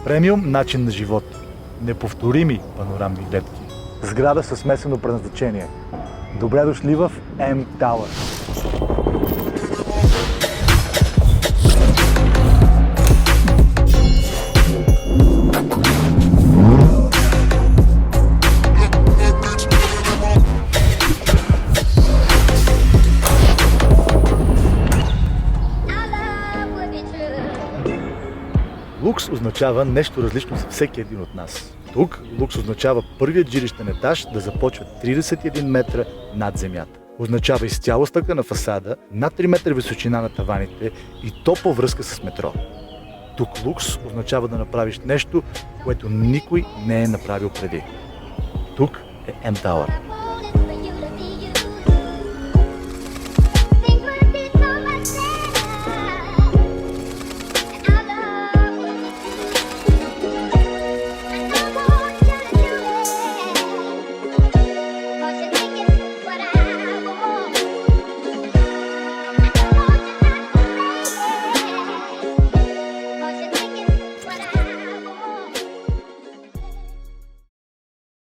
Премиум начин на живот. Неповторими панорамни гледки. Сграда със смесено предназначение. Добре дошли в M Tower. Лукс означава нещо различно за всеки един от нас. Тук лукс означава първият жилищен етаж да започва 31 метра над земята. Означава изцяло стъклена фасада, над 3 метра височина на таваните и топла връзка с метро. Тук лукс означава да направиш нещо, което никой не е направил преди. Тук е M Tower.